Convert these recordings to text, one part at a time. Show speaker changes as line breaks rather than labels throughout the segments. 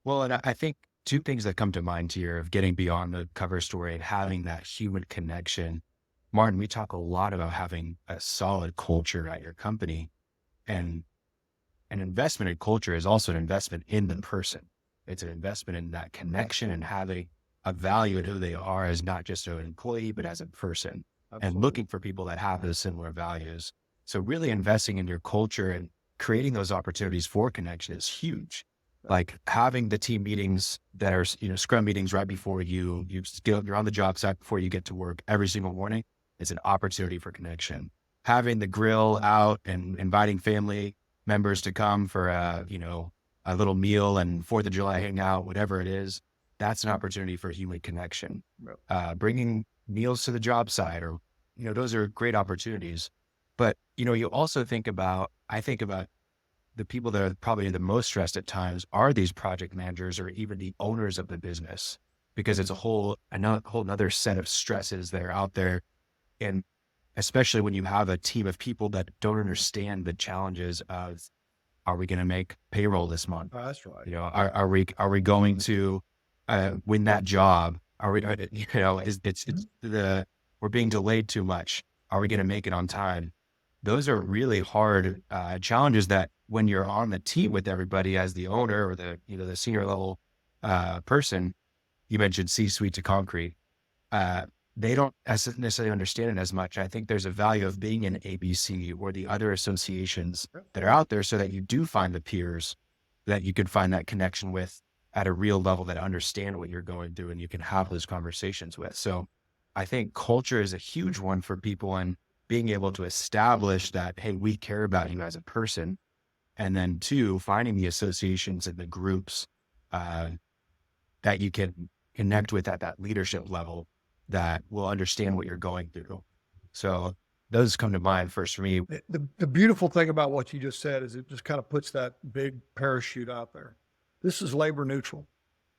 Well, and I think two things that come to mind here of getting beyond the cover story and having that human connection. Martin, we talk a lot about having a solid culture at your company, and an investment in culture is also an investment in the person. It's an investment in that connection and having a value in who they are as not just an employee, but as a person.
Absolutely.
And looking for people that have those similar values. So really investing in your culture and creating those opportunities for connection is huge. Like having the team meetings that are, scrum meetings right before you're on the job site before you get to work every single morning is an opportunity for connection. Having the grill out and inviting family members to come for a little meal and 4th of July hangout, whatever it is, that's an opportunity for human connection. Bringing meals to the job site, or, those are great opportunities. But, you also I think about the people that are probably the most stressed at times are these project managers or even the owners of the business, because it's a whole another set of stresses that are out there. And especially when you have a team of people that don't understand the challenges of, are we going to make payroll this month?
Oh, that's right.
Are we going to win that job? Are we, we're being delayed too much. Are we going to make it on time? Those are really hard challenges that when you're on the team with everybody as the owner or the senior level person, you mentioned C-suite to concrete, they don't necessarily understand it as much. I think there's a value of being in ABC or the other associations that are out there so that you do find the peers that you can find that connection with at a real level that understand what you're going through and you can have those conversations with. So I think culture is a huge one for people, and being able to establish that, hey, we care about you as a person. And then 2, finding the associations and the groups that you can connect with at that leadership level that will understand what you're going through. So those come to mind first for me.
The beautiful thing about what you just said is it just kind of puts that big parachute out there. This is labor neutral.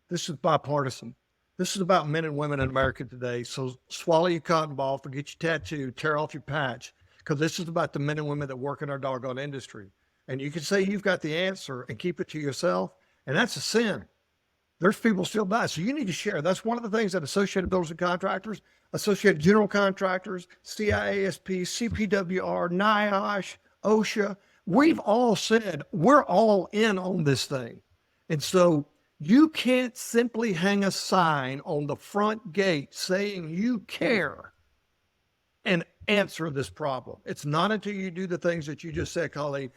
This is bipartisan. This is about men and women in America today. So swallow your cotton ball, forget your tattoo, tear off your patch, because this is about the men and women that work in our doggone industry. And you can say you've got the answer and keep it to yourself, and that's a sin. There's people still die. So you need to share. That's one of the things that Associated Builders and Contractors, Associated General Contractors, CIASP, CPWR, NIOSH, OSHA, we've all said we're all in on this thing. And so you can't simply hang a sign on the front gate saying you care and answer this problem. It's not until you do the things that you just said, Khalil,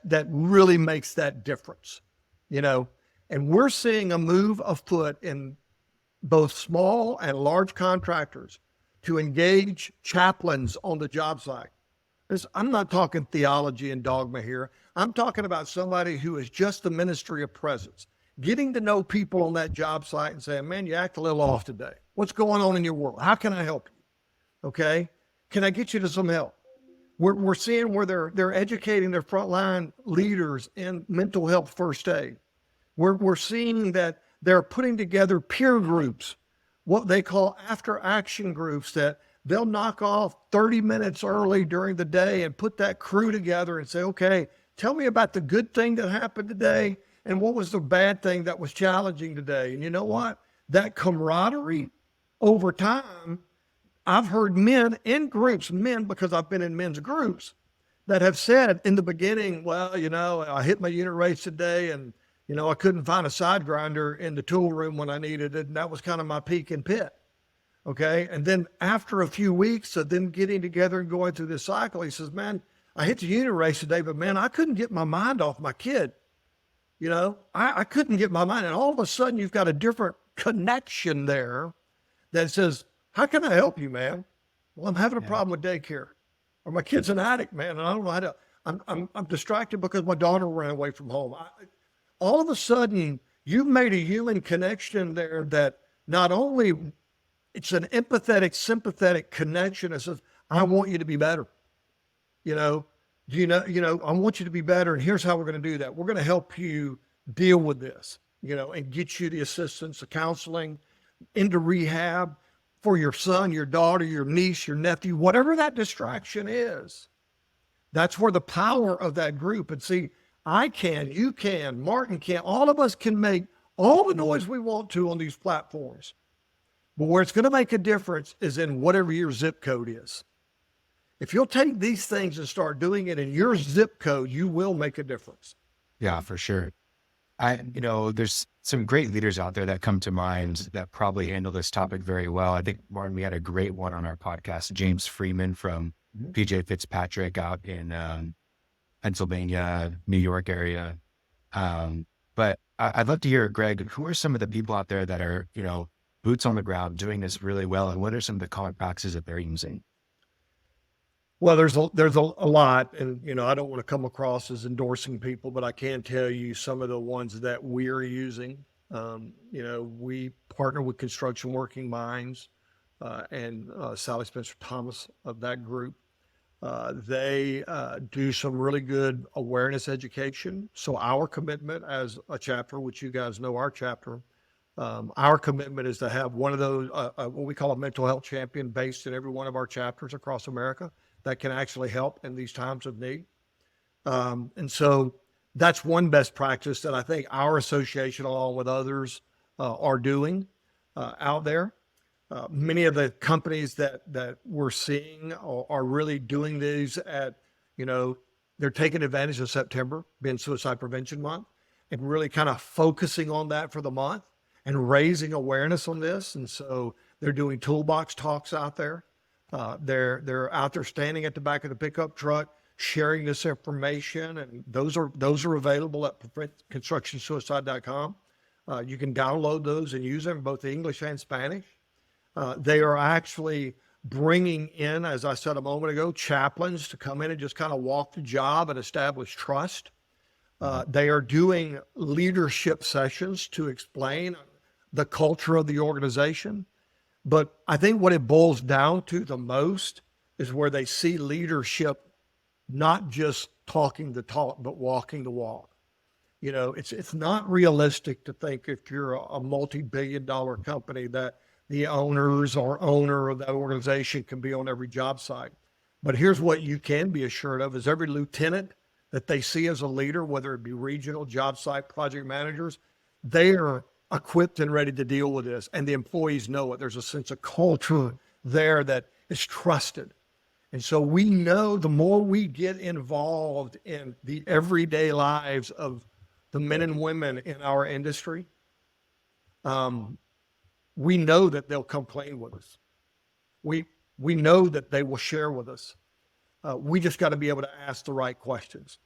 that really makes that difference, And we're seeing a move afoot in both small and large contractors to engage chaplains on the job site. I'm not talking theology and dogma here. I'm talking about somebody who is just the ministry of presence, getting to know people on that job site and saying, man, you act a little off today. What's going on in your world? How can I help you? Okay. Can I get you to some help? We're seeing where they're educating their frontline leaders in mental health first aid. We're seeing that they're putting together peer groups, what they call after action groups, that they'll knock off 30 minutes early during the day and put that crew together and say, okay, tell me about the good thing that happened today and what was the bad thing that was challenging today. And you know what? That camaraderie over time, I've heard men in groups, because I've been in men's groups, that have said in the beginning, well, I hit my unit rates today and, I couldn't find a side grinder in the tool room when I needed it. And that was kind of my peak and pit. Okay. And then after a few weeks of them getting together and going through this cycle, he says, man, I hit the unit race today, but man, I couldn't get my mind off my kid. I couldn't get my mind. And all of a sudden you've got a different connection there that says, how can I help you, man? Well, I'm having a problem with daycare, or my kid's an addict, man. And I don't know how to, I'm distracted because my daughter ran away from home. All of a sudden you've made a human connection there that not only it's an empathetic, sympathetic connection that says, I want you to be better. I want you to be better. And here's how we're going to do that. We're going to help you deal with this, and get you the assistance, the counseling, into rehab for your son, your daughter, your niece, your nephew, whatever that distraction is. That's where the power of that group. And see, I can, you can, Martin can, all of us can make all the noise we want to on these platforms. But where it's going to make a difference is in whatever your zip code is. If you'll take these things and start doing it in your zip code, you will make a difference.
Yeah, for sure. There's some great leaders out there that come to mind that probably handle this topic very well. I think, Martin, we had a great one on our podcast, James Freeman from PJ Fitzpatrick out in Pennsylvania, New York area. But I'd love to hear, Greg, who are some of the people out there that are, boots on the ground doing this really well? And what are some of the common practices that they're using?
Well, there's a lot, and I don't want to come across as endorsing people, but I can tell you some of the ones that we're using. We partner with Construction Working Minds and Sally Spencer Thomas of that group. They do some really good awareness education. So our commitment as a chapter, which you guys know our chapter, our commitment is to have one of those, what we call a mental health champion based in every one of our chapters across America that can actually help in these times of need. And so that's one best practice that I think our association, along with others, are doing out there. Many of the companies that we're seeing are really doing these at, they're taking advantage of September being Suicide Prevention Month and really kind of focusing on that for the month and raising awareness on this. And so they're doing toolbox talks out there. They're out there standing at the back of the pickup truck, sharing this information, and those are available at preventconstructionsuicide.com. You can download those and use them in both English and Spanish. They are actually bringing in, as I said a moment ago, chaplains to come in and just kind of walk the job and establish trust. They are doing leadership sessions to explain the culture of the organization. But I think what it boils down to the most is where they see leadership not just talking the talk, but walking the walk. It's not realistic to think if you're a multi-billion-dollar company that the owners or owner of that organization can be on every job site. But here's what you can be assured of is every lieutenant that they see as a leader, whether it be regional, job site, project managers, they are equipped and ready to deal with this. And the employees know it. There's a sense of culture there that is trusted. And so we know the more we get involved in the everyday lives of the men and women in our industry, we know that they'll complain with us. We know that they will share with us. We just got to be able to ask the right questions.